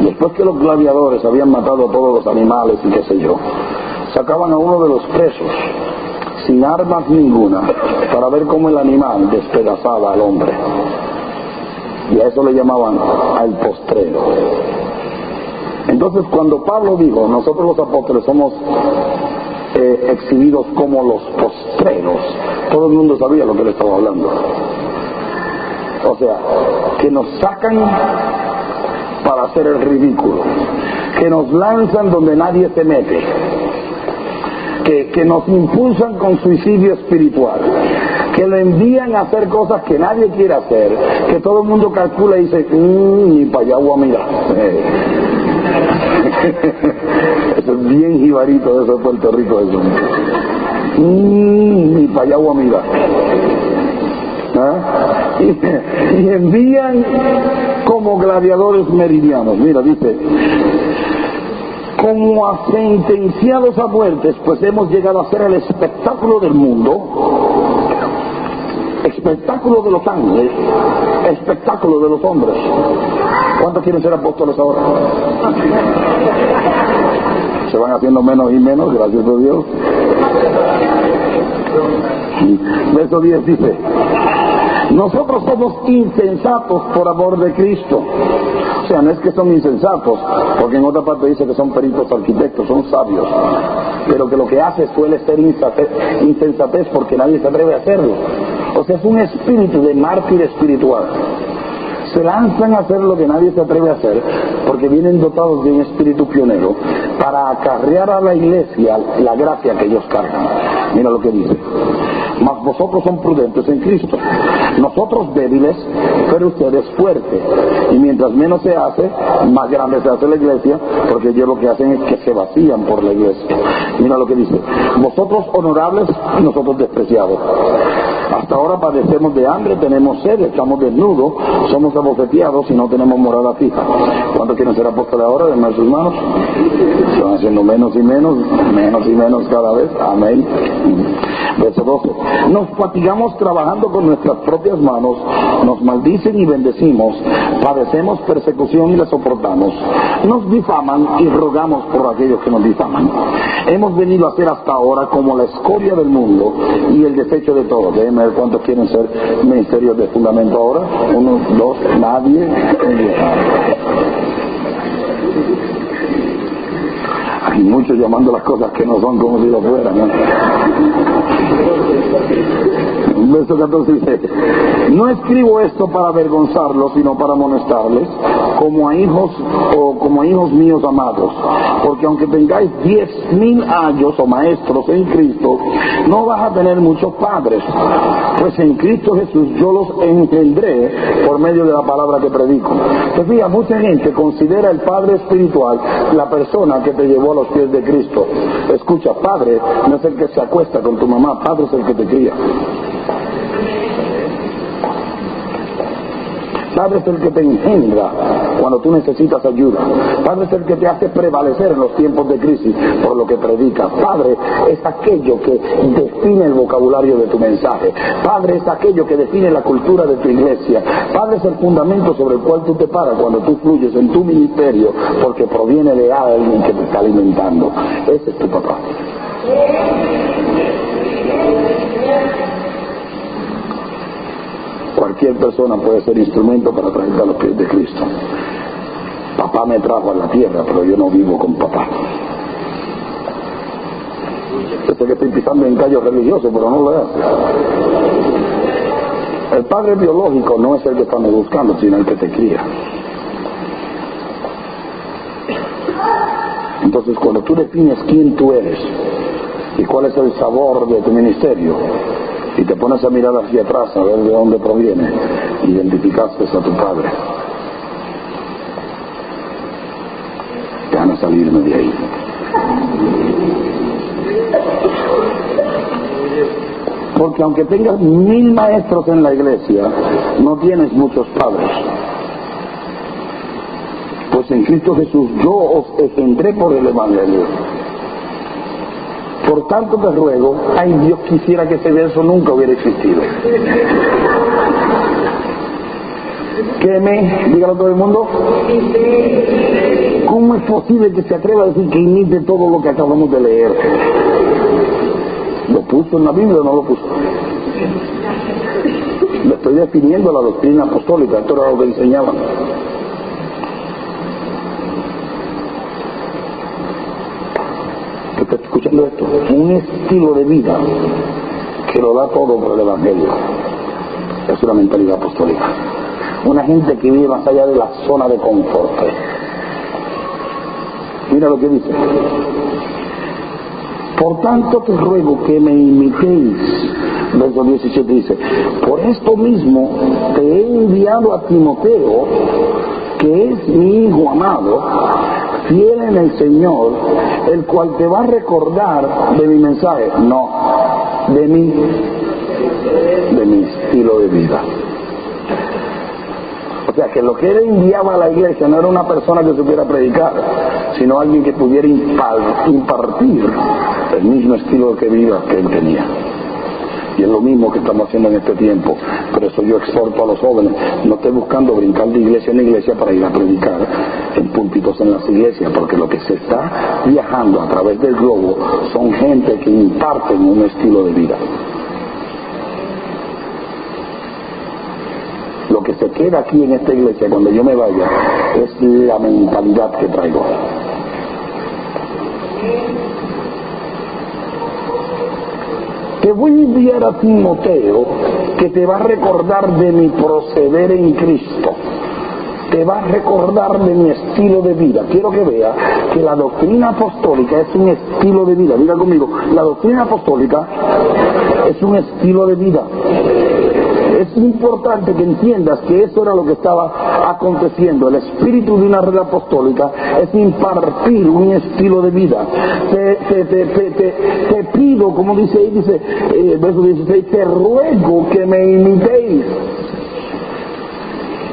después que los gladiadores habían matado a todos los animales y qué sé yo, sacaban a uno de los presos sin armas ninguna para ver cómo el animal despedazaba al hombre. y a eso le llamaban al postrero. Entonces, cuando Pablo dijo, nosotros los apóstoles somos exhibidos como los postreros, todo el mundo sabía lo que le estaba hablando. O sea, que nos sacan para hacer el ridículo, que nos lanzan donde nadie se mete, que nos impulsan con suicidio espiritual, que lo envían a hacer cosas que nadie quiere hacer, que todo el mundo calcula y dice, ni para allá voy a mirar. Eso es bien jibarito, eso es Puerto Rico, eso. Ni para allá voy a mirar. ¿Ah? Y envían como gladiadores meridianos. Mira, dice, como a sentenciados a muertes, pues hemos llegado a ser el espectáculo del mundo, espectáculo de los ángeles, espectáculo de los hombres. ¿Cuántos quieren ser apóstoles ahora? Se van haciendo menos y menos, gracias a Dios. Verso 10 dice, nosotros somos insensatos por amor de Cristo. O sea, no es que son insensatos, porque en otra parte dice que son peritos arquitectos, son sabios, pero que lo que hace suele ser insensatez porque nadie se atreve a hacerlo. O sea, es un espíritu de mártir espiritual. Se lanzan a hacer lo que nadie se atreve a hacer porque vienen dotados de un espíritu pionero para acarrear a la iglesia la gracia que ellos cargan. Mira lo que dice, mas vosotros son prudentes en Cristo, nosotros débiles, pero ustedes fuertes. Y mientras menos se hace, más grande se hace la iglesia, porque ellos lo que hacen es que se vacían por la iglesia. Mira lo que dice, vosotros honorables, nosotros despreciados. Hasta ahora padecemos de hambre, tenemos sed, estamos desnudos, somos abofeteados y no tenemos morada fija. ¿Cuántos quieren ser apóstoles ahora? Denme sus manos. Se van haciendo menos y menos cada vez. Amén. Verso 12. Nos fatigamos trabajando con nuestras propias manos, nos maldicen y bendecimos, padecemos persecución y la soportamos. Nos difaman y rogamos por aquellos que nos difaman. Hemos venido a ser hasta ahora como la escoria del mundo y el desecho de todos. Déjenme ver cuántos quieren ser ministerios de fundamento ahora. 1, 2, nadie. Hay muchos llamando las cosas que no son como si lo fueran, ¿no? Verso 14 dice, no escribo esto para avergonzarlos, sino para amonestarles, como a hijos míos amados, porque aunque tengáis 10,000 años o maestros en Cristo, no vas a tener muchos padres, pues en Cristo Jesús yo los engendré por medio de la palabra que predico. Te fijas, mucha gente considera el padre espiritual la persona que te llevó a los pies de Cristo. Escucha, padre no es el que se acuesta con tu mamá, padre es el que te cría. Padre es el que te engendra cuando tú necesitas ayuda. Padre es el que te hace prevalecer en los tiempos de crisis por lo que predicas. Padre es aquello que define el vocabulario de tu mensaje. Padre es aquello que define la cultura de tu iglesia. Padre es el fundamento sobre el cual tú te paras cuando tú fluyes en tu ministerio, porque proviene de alguien que te está alimentando. Ese es tu papá. Cualquier persona puede ser instrumento para traerte a los pies de Cristo. Papá me trajo a la tierra, pero yo no vivo con papá. Yo sé que estoy pisando en callos religiosos, pero no lo hace. El padre biológico no es el que estamos buscando, sino el que te cría. Entonces, cuando tú defines quién tú eres y cuál es el sabor de tu ministerio, y te pones a mirar hacia atrás a ver de dónde proviene, identificaste a tu padre. Déjame salirme de ahí. Porque aunque tengas 1000 maestros en la iglesia, no tienes muchos padres. Pues en Cristo Jesús yo os engendré por el Evangelio. Por tanto te ruego, ay Dios quisiera que ese verso nunca hubiera existido. Dígalo todo el mundo. ¿Cómo es posible que se atreva a decir que imite todo lo que acabamos de leer? ¿Lo puso en la Biblia o no lo puso? Le estoy definiendo la doctrina apostólica, esto era lo que enseñaban. ¿Te estás escuchando esto? Un estilo de vida que lo da todo por el Evangelio. Es una mentalidad apostólica. Una gente que vive más allá de la zona de confort. Mira lo que dice. Por tanto te ruego que me imitéis. Verso 17 dice: por esto mismo te he enviado a Timoteo, que es mi hijo amado, fiel en el Señor, el cual te va a recordar de mi mensaje, no, de mi estilo de vida. O sea, que lo que él enviaba a la iglesia no era una persona que supiera predicar, sino alguien que pudiera impartir el mismo estilo de vida que él tenía. Y es lo mismo que estamos haciendo en este tiempo. Por eso yo exhorto a los jóvenes: no esté buscando brincar de iglesia en iglesia para ir a predicar en púlpitos en las iglesias, porque lo que se está viajando a través del globo son gente que imparten un estilo de vida. Lo que se queda aquí en esta iglesia cuando yo me vaya es la mentalidad que traigo. Te voy a enviar a Timoteo, que te va a recordar de mi proceder en Cristo, te va a recordar de mi estilo de vida. Quiero que vea que la doctrina apostólica es un estilo de vida. Diga conmigo, la doctrina apostólica es un estilo de vida. Es importante que entiendas que eso era lo que estaba aconteciendo. El espíritu de una red apostólica es impartir un estilo de vida. Te pido, como dice ahí, dice verso 16, te ruego que me imitéis.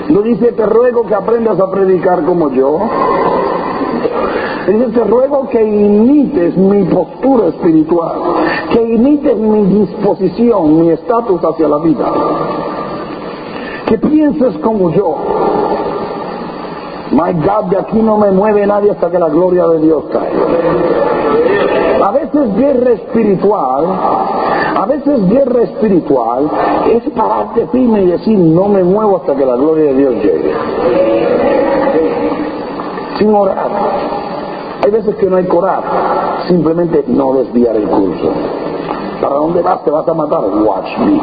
No dice te ruego que aprendas a predicar como yo. Dice te ruego que imites mi postura espiritual, que imites mi disposición, mi estatus hacia la vida, que pienses como yo. My God, de aquí no me mueve nadie hasta que la gloria de Dios cae. A veces guerra espiritual es pararte firme y decir no me muevo hasta que la gloria de Dios llegue, sin orar. Hay veces que no hay que orar, simplemente no desviar el curso. ¿Para dónde vas? ¿Te vas a matar? Watch me.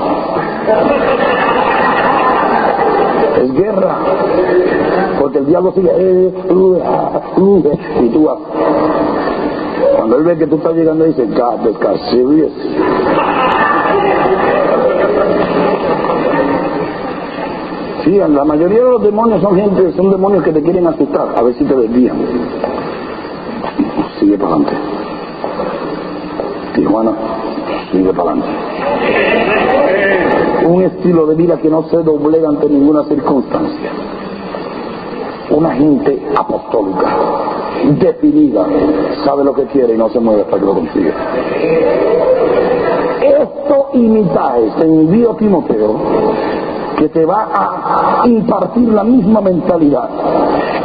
Es guerra, porque el diablo sigue y tú vas. Cuando él ve que tú estás llegando, dice God, this guy's serious. Sí, la mayoría de los demonios son demonios que te quieren asustar, a ver si te desvían. Sigue para adelante. Tijuana, sigue para adelante. Un estilo de vida que no se doblega ante ninguna circunstancia. Una gente apostólica, definida, sabe lo que quiere y no se mueve hasta que lo consiga. Esto imitáis, te envío a Timoteo, que te va a impartir la misma mentalidad.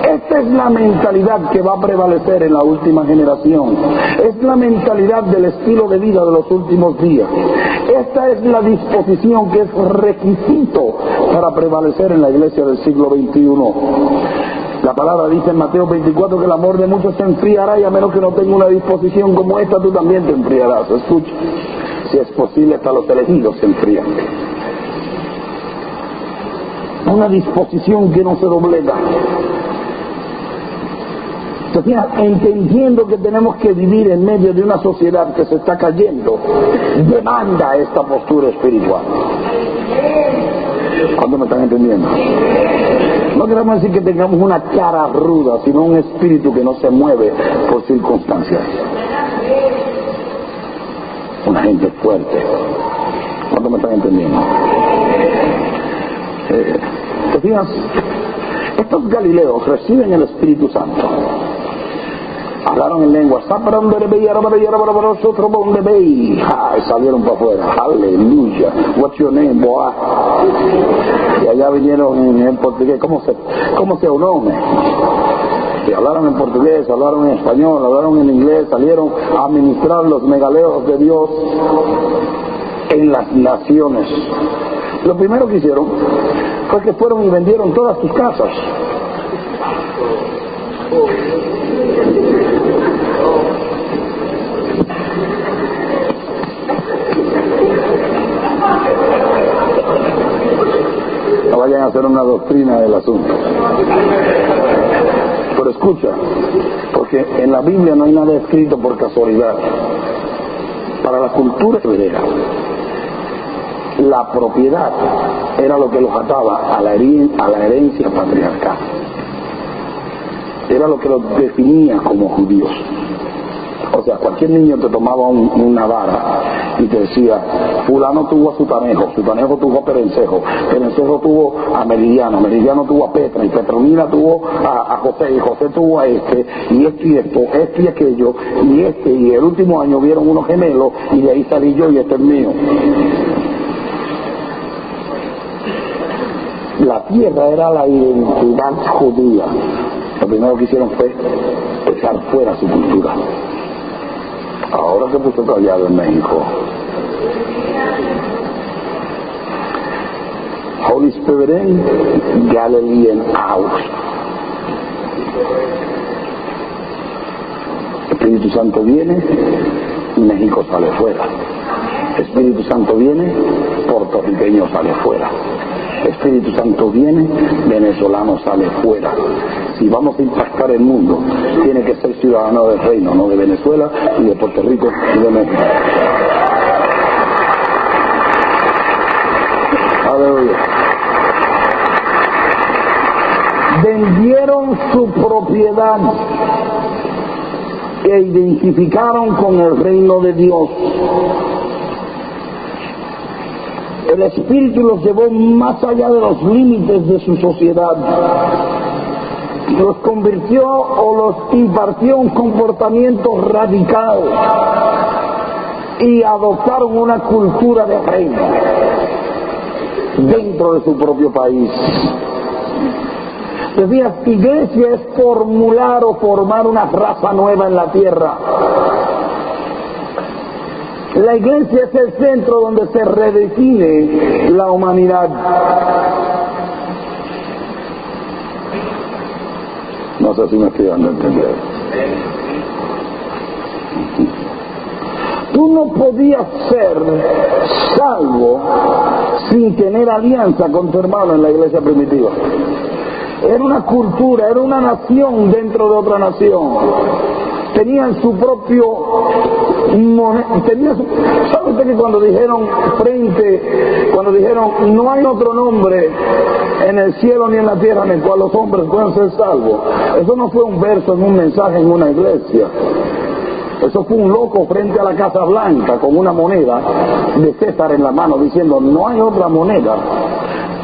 Esta es la mentalidad que va a prevalecer en la última generación. Es la mentalidad del estilo de vida de los últimos días. Esta es la disposición que es requisito para prevalecer en la iglesia del siglo XXI. La palabra dice en Mateo 24 que el amor de muchos se enfriará, y a menos que no tenga una disposición como esta, tú también te enfriarás. Escucha, si es posible, hasta los elegidos se enfrían. Una disposición que no se doblega. Entonces, entendiendo que tenemos que vivir en medio de una sociedad que se está cayendo, demanda esta postura espiritual. ¿Cuántos me están entendiendo? No queremos decir que tengamos una cara ruda, sino un espíritu que no se mueve por circunstancias. Una gente fuerte. ¿Cuántos me están entendiendo? ¿Te fijas? Estos galileos reciben el Espíritu Santo. Hablaron en lengua. Y salieron para afuera. Aleluya. What's your name, boy? Y allá vinieron en portugués. ¿Cómo se unome? Y hablaron en portugués, hablaron en español, hablaron en inglés. Salieron a ministrar los megaleos de Dios en las naciones. Lo primero que hicieron fue que fueron y vendieron todas sus casas. No vayan a hacer una doctrina del asunto. Pero escucha, porque en la Biblia no hay nada escrito por casualidad. Para la cultura hebrea, la propiedad era lo que los ataba a la herencia patriarcal. Era lo que los definía como judíos. O sea, cualquier niño te tomaba una vara y te decía, fulano tuvo a Sutanejo, Sutanejo tuvo a Perencejo, Perencejo tuvo a Meridiano, Meridiano tuvo a Petra, y Petronila tuvo a José, y José tuvo a este y esto y aquello, y el último año vieron unos gemelos, y de ahí salí yo y este es mío. La tierra era la identidad judía. Lo primero que hicieron fue echar fuera su cultura. Ahora se puso tallado en México. Holy Spirit in, Galilean out. Espíritu Santo viene, México sale fuera. Espíritu Santo viene, puertorriqueño sale fuera. Espíritu Santo viene, venezolano sale fuera. Si vamos a impactar el mundo, tiene que ser ciudadano del reino, no de Venezuela, y de Puerto Rico, y de México. Aleluya. Vendieron su propiedad e identificaron con el reino de Dios. El Espíritu los llevó más allá de los límites de su sociedad. Los convirtió o los impartió un comportamiento radical y adoptaron una cultura de reino dentro de su propio país. Decía, iglesia es formular o formar una raza nueva en la tierra. La iglesia es el centro donde se redefine la humanidad. No sé si me estoy dando a entender. Tú no podías ser salvo sin tener alianza con tu hermano en la iglesia primitiva. Era una cultura, era una nación dentro de otra nación. Tenían su propio ¿sabe usted que cuando dijeron no hay otro nombre en el cielo ni en la tierra en el cual los hombres puedan ser salvos? Eso no fue un verso en un mensaje en una iglesia. Eso fue un loco frente a la Casa Blanca con una moneda de César en la mano diciendo no hay otra moneda,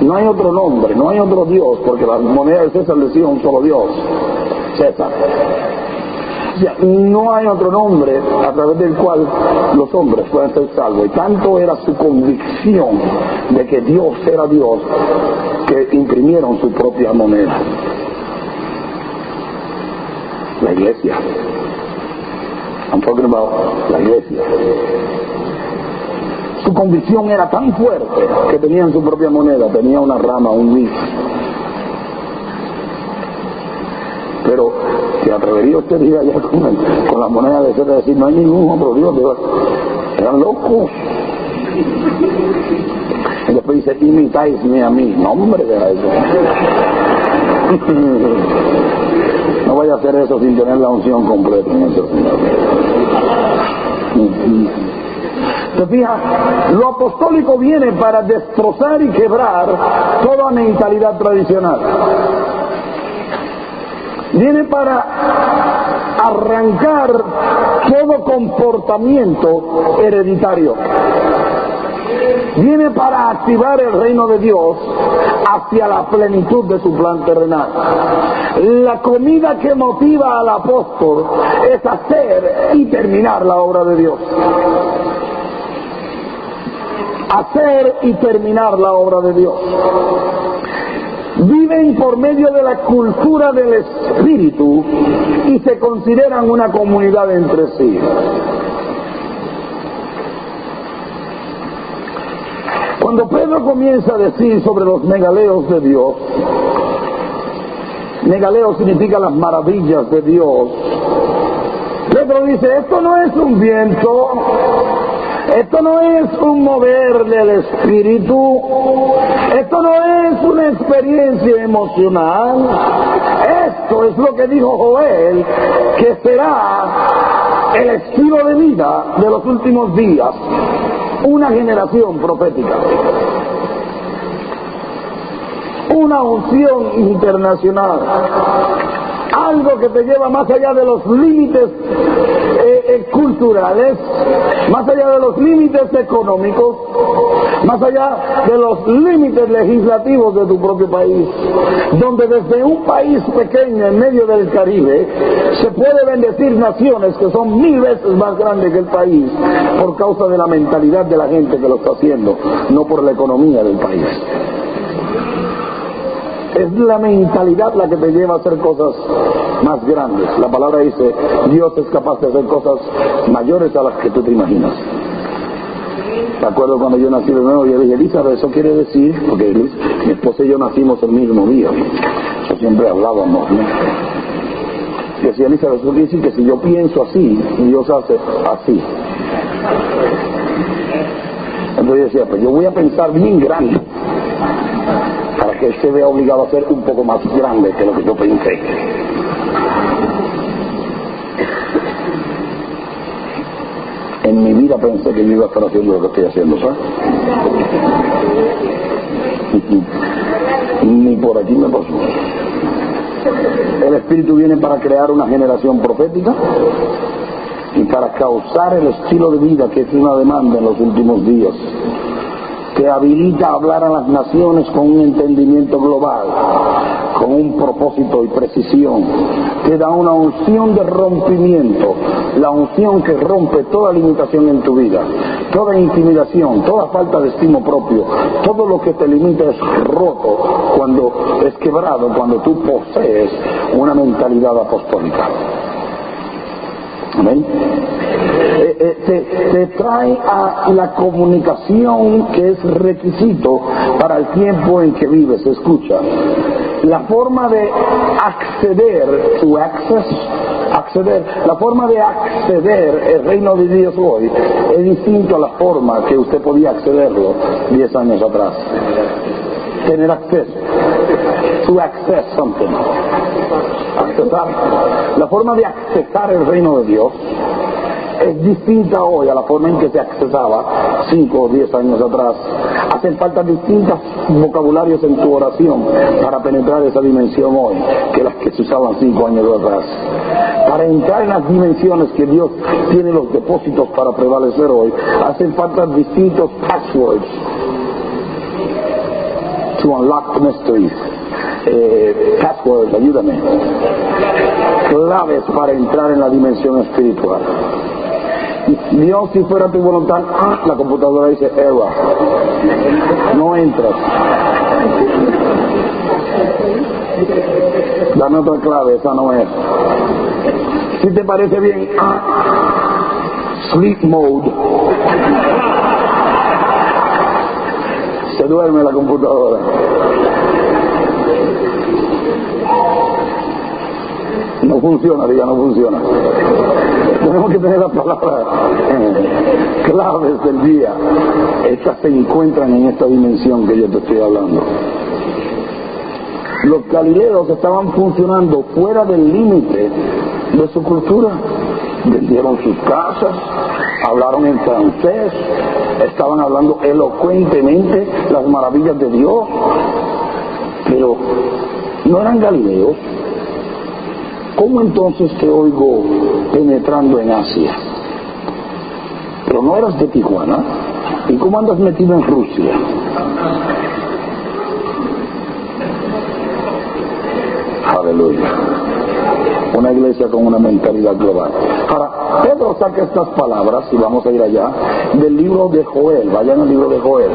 no hay otro nombre, no hay otro Dios, porque la moneda de César decía un solo Dios, César. O sea, no hay otro nombre a través del cual los hombres pueden ser salvos. Y tanto era su convicción de que Dios era Dios, que imprimieron su propia moneda. La iglesia. I'm talking about la iglesia. Su convicción era tan fuerte que tenían su propia moneda, tenía una rama, un leaf. Pero ¿se atrevería usted a ir allá con la moneda de ser decir no hay ningún otro Dios? Eran locos. Y después dice, imitáisme a mí. No, hombre, deja eso. No vaya a hacer eso sin tener la unción completa en ese Señor. ¿Se fija? Lo apostólico viene para destrozar y quebrar toda mentalidad tradicional. Viene para arrancar todo comportamiento hereditario. Viene para activar el reino de Dios hacia la plenitud de su plan terrenal. La comida que motiva al apóstol es hacer y terminar la obra de Dios. Hacer y terminar la obra de Dios. Viven por medio de la cultura del Espíritu y se consideran una comunidad entre sí. Cuando Pedro comienza a decir sobre los megaleos de Dios, megaleo significa las maravillas de Dios, Pedro dice, esto no es un viento, esto no es un mover del espíritu, esto no es una experiencia emocional, esto es lo que dijo Joel, que será el estilo de vida de los últimos días, una generación profética, una unción internacional, algo que te lleva más allá de los límites culturales, más allá de los límites económicos, más allá de los límites legislativos de tu propio país, donde desde un país pequeño en medio del Caribe se puede bendecir naciones que son 1000 veces más grandes que el país por causa de la mentalidad de la gente que lo está haciendo, no por la economía del país. Es la mentalidad la que te lleva a hacer cosas más grandes. La palabra dice, Dios es capaz de hacer cosas mayores a las que tú te imaginas. Me acuerdo cuando yo nací de nuevo, yo dije, Elizabeth, eso quiere decir, porque mi esposa y yo nacimos el mismo día, eso siempre hablábamos, ¿no? Y decía, Elizabeth, eso quiere decir que si yo pienso así, Dios hace así. Entonces yo decía, pues yo voy a pensar bien grande, para que él se vea obligado a ser un poco más grande que lo que yo pensé. En mi vida pensé que yo iba a estar haciendo lo que estoy haciendo, ¿sabes? Ni por aquí me pasó. El Espíritu viene para crear una generación profética y para causar el estilo de vida que es una demanda en los últimos días. Te habilita a hablar a las naciones con un entendimiento global, con un propósito y precisión. Te da una unción de rompimiento, la unción que rompe toda limitación en tu vida, toda intimidación, toda falta de estimo propio, todo lo que te limita es roto cuando es quebrado, cuando tú posees una mentalidad apostólica. Amén. Te trae a la comunicación que es requisito para el tiempo en que vives. Escucha, la forma de acceder, la forma de acceder el reino de Dios hoy es distinto a la forma que usted podía accederlo 10 años atrás. Tener acceso, to access something, accesar. La forma de accesar el reino de Dios es distinta hoy a la forma en que se accesaba 5 o 10 años atrás. Hacen falta distintos vocabularios en tu oración para penetrar esa dimensión hoy que las que se usaban 5 años atrás. Para entrar en las dimensiones que Dios tiene los depósitos para prevalecer hoy, hacen falta distintos passwords to unlock mysteries. Passwords, ayúdame. Claves para entrar en la dimensión espiritual. Dios, si fuera tu voluntad, la computadora dice error, no entras. Dame otra clave, esa no es. Si te parece bien, sleep mode, se duerme la computadora. No funciona, diga, no funciona. Tenemos que tener las palabras claves del día. Estas se encuentran en esta dimensión que yo te estoy hablando. Los galileos estaban funcionando fuera del límite de su cultura. Vendieron sus casas, hablaron en francés, estaban hablando elocuentemente las maravillas de Dios, pero no eran galileos. ¿Cómo entonces te oigo penetrando en Asia? Pero no eras de Tijuana. ¿Y cómo andas metido en Rusia? Aleluya. Una iglesia con una mentalidad global. Ahora, Pedro saca estas palabras, y vamos a ir allá, del libro de Joel. Vayan al libro de Joel.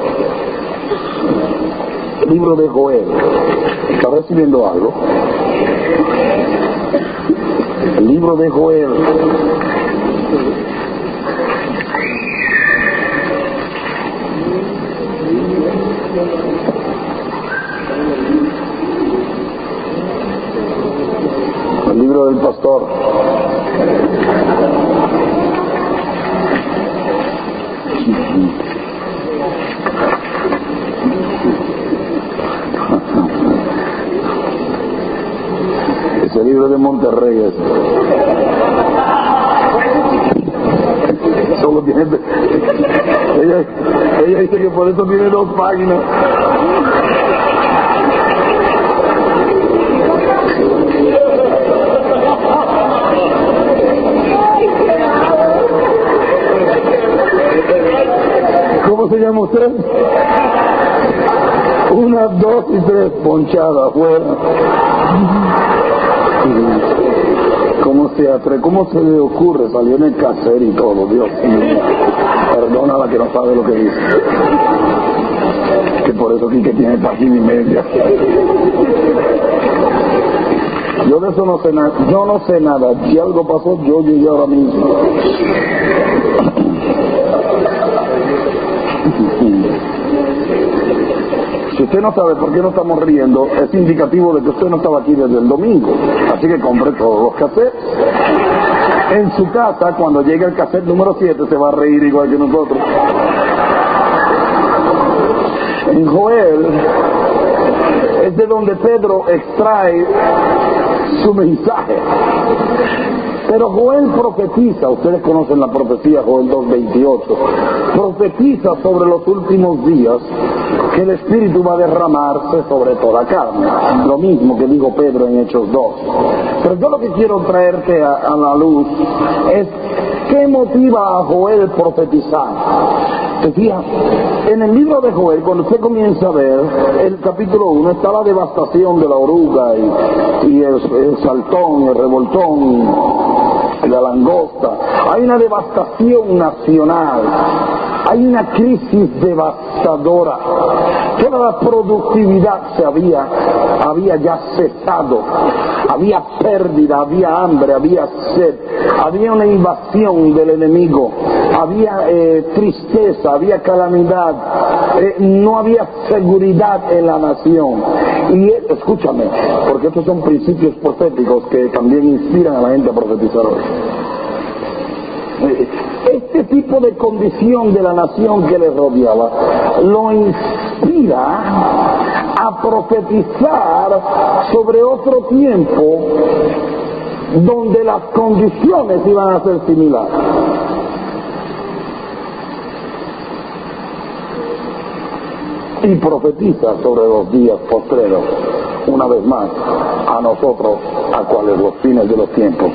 El libro de Joel. ¿Está recibiendo algo? El libro de Joel. El libro del pastor. Ese libro de Monterrey es. Solo tiene. Ella dice que por eso tiene 2 páginas. ¿Cómo se llama usted? 1, 2 y 3, ponchada afuera. ¿Cómo se le ocurre? Salió en el caser y todo, Dios mío. Perdona a la que no sabe lo que dice. Que por eso sí que tiene página y media. Yo de eso no sé nada. Yo no sé nada. Si algo pasó, yo llegué ahora mismo. Si usted no sabe por qué no estamos riendo, es indicativo de que usted no estaba aquí desde el domingo. Así que compre todos los cassettes. En su casa, cuando llegue el cassette número 7, se va a reír igual que nosotros. En Joel es de donde Pedro extrae su mensaje. Pero Joel profetiza, ustedes conocen la profecía, Joel 2:28, profetiza sobre los últimos días que el Espíritu va a derramarse sobre toda carne, lo mismo que dijo Pedro en Hechos 2. Pero yo lo que quiero traerte a la luz es qué motiva a Joel profetizar. Te fijas, en el libro de Joel, cuando usted comienza a ver el capítulo 1, está la devastación de la oruga y el saltón, el revoltón, la langosta. Hay una devastación nacional, hay una crisis devastadora. Toda la productividad había ya cesado, había pérdida, había hambre, había sed, había una invasión del enemigo, había tristeza, había calamidad, no había seguridad en la nación. Y escúchame, porque estos son principios proféticos que también inspiran a la gente a profetizar hoy. Este tipo de condición de la nación que le rodeaba lo inspira a profetizar sobre otro tiempo donde las condiciones iban a ser similares. Y profetiza sobre los días postreros, una vez más, a nosotros, a cuales los fines de los tiempos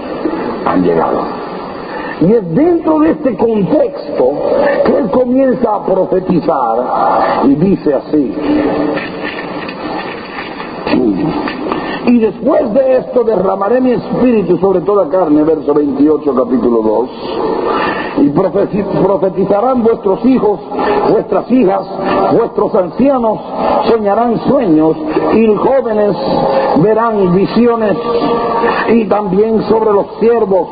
han llegado. Y es dentro de este contexto que él comienza a profetizar y dice así: y después de esto derramaré mi espíritu sobre toda carne, verso 28, capítulo 2, y profetizarán vuestros hijos, vuestras hijas, vuestros ancianos soñarán sueños, y los jóvenes verán visiones, y también sobre los siervos,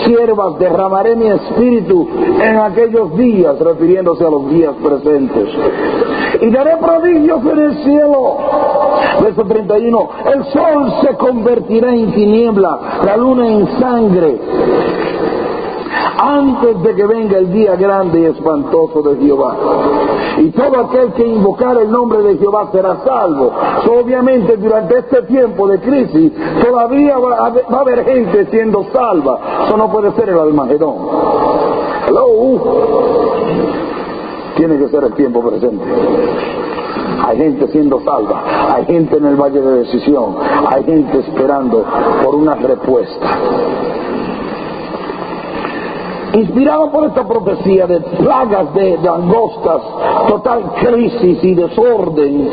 siervas derramaré mi espíritu en aquellos días, refiriéndose a los días presentes, y daré prodigios en el cielo. Verso 31, el sol se convertirá en tiniebla, la luna en sangre, antes de que venga el día grande y espantoso de Jehová. Y todo aquel que invocar el nombre de Jehová será salvo. Obviamente durante este tiempo de crisis todavía va a haber gente siendo salva. Eso no puede ser el Armagedón. Hello. Tiene que ser el tiempo presente. Hay gente siendo salva, hay gente en el valle de decisión, hay gente esperando por una respuesta. Inspirado por esta profecía de plagas de langostas, total crisis y desorden,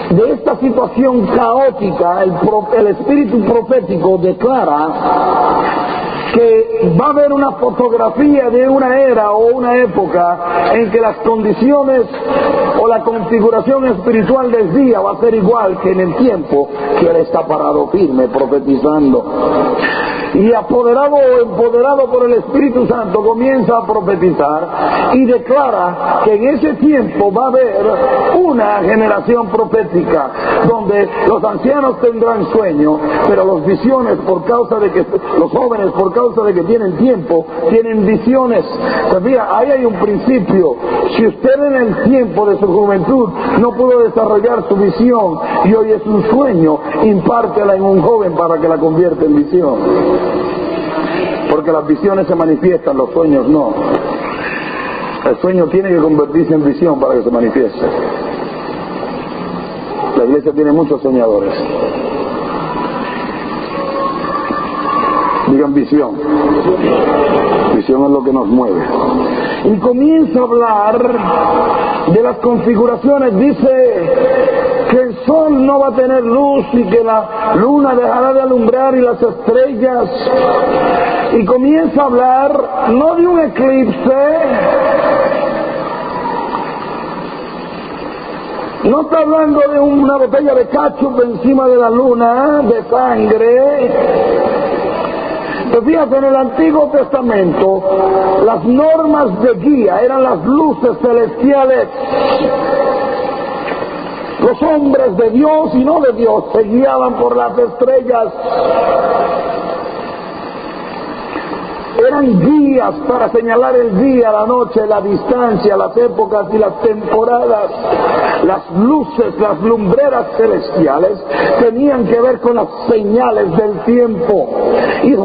de esta situación caótica, el espíritu profético declara que va a haber una fotografía de una era o una época en que las condiciones o la configuración espiritual del día va a ser igual que en el tiempo que él está parado firme profetizando. y apoderado o empoderado por el Espíritu Santo comienza a profetizar y declara que en ese tiempo va a haber una generación profética donde los ancianos tendrán sueño, pero los visiones por causa de que los jóvenes, por causa de que tienen tiempo, tienen visiones. Sabía, ahí hay un principio. Si usted en el tiempo de su juventud no pudo desarrollar su visión y hoy es un sueño, impártela en un joven para que la convierta en visión. Porque las visiones se manifiestan, los sueños no. El sueño tiene que convertirse en visión para que se manifieste. La iglesia tiene muchos soñadores. Digan visión. Visión es lo que nos mueve. Y comienza a hablar de las configuraciones. Dice que el sol no va a tener luz y que la luna dejará de alumbrar y las estrellas. Y comienza a hablar no de un eclipse, no está hablando de una botella de ketchup encima de la luna, de sangre. Fíjate, en el Antiguo Testamento las normas de guía eran las luces celestiales. Los hombres de Dios y no de Dios se guiaban por las estrellas. Eran guías para señalar el día, la noche, la distancia, las épocas y las temporadas. Las luces, las lumbreras celestiales tenían que ver con las señales del tiempo. Y